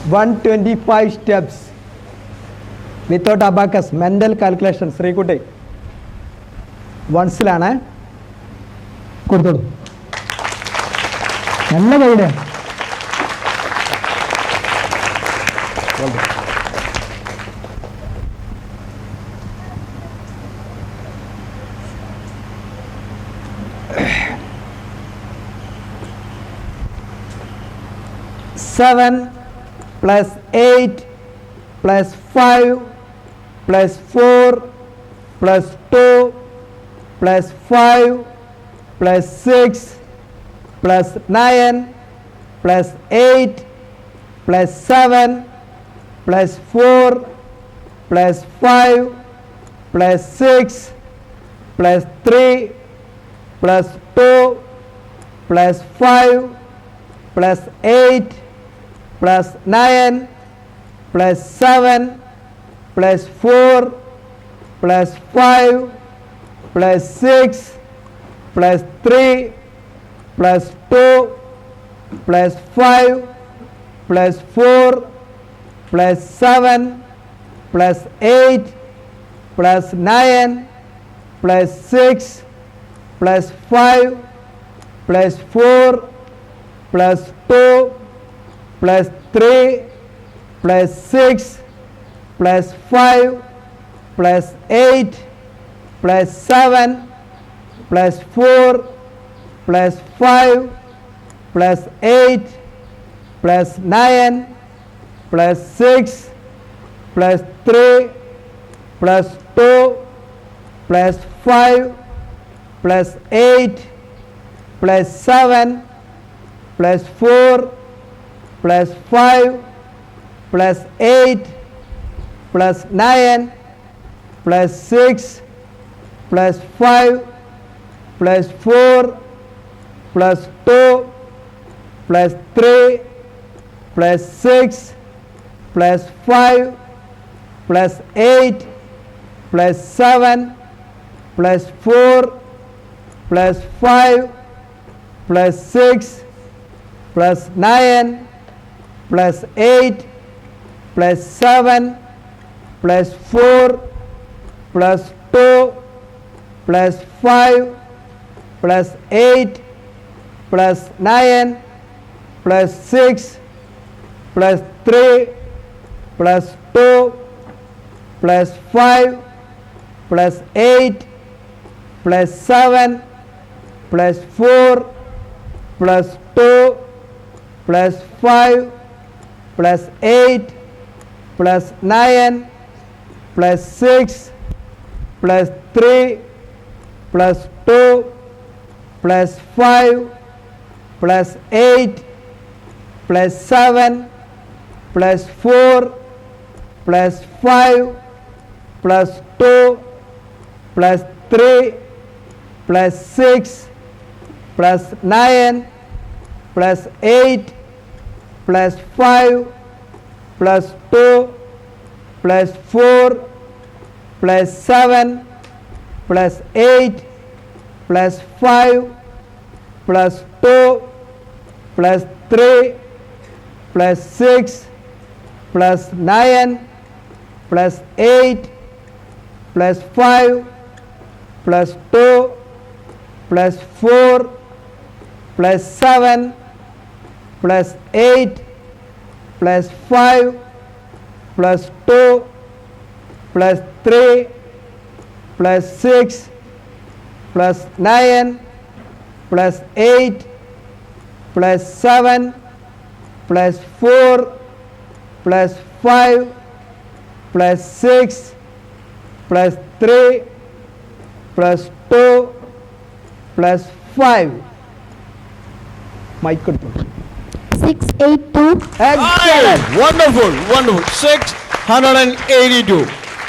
125 steps without abacus. Mental calculation. Sreekutty വൺസിലാണ് കൊടുത്തോളൂ. നല്ല കൈയുടെ Seven plus 8 plus 5 plus 4 plus 2 plus 5 plus 6 plus 9 plus 8 plus 7 plus 4 plus 5 plus 6 plus 3 plus 2 plus 5 plus 8 plus 9 plus 7 plus 4 plus 5 plus 6 plus 3 plus 2 plus 5 plus 4 plus 7 plus 8 plus 9 plus 6 plus 5 plus 4 plus 2 plus 3 plus 6 plus 5 plus 8 plus 7 plus 4 plus 5 plus 8 plus 9 plus 6 plus 3 plus 2 plus 5 plus 8 plus 7 plus 4 plus 5 plus 8 plus 9 plus 6 plus 5 plus 4 plus 2 plus 3 plus 6 plus 5 plus 8 plus 7 plus 4 plus 5 plus 6 plus 9 plus 8 plus 7 plus 4 plus 2 plus 5 plus 8 plus 9 plus 6 plus 3 plus 2 plus 5 plus 8 plus 7 plus 4 plus 2 plus 5 plus 8 plus 9 plus 6 plus 3 plus 2 plus 5 plus 8 plus 7 plus 4 plus 5 plus 2 plus 3 plus 6 plus 9 plus 8 plus 5 plus 2 plus 4 plus 7 plus 8 plus 5 plus 2 plus 3 plus 6 plus 9 plus 8 plus 5 plus 2 plus 4 plus 7 plus 8 plus 5 plus 2 plus 3 plus 6 plus 9 plus 8 plus 7 plus 4 plus 5 plus 6 plus 3 plus 2 plus 5. Mike കൊടുത്തു. 682. Excellent. Wonderful. 682.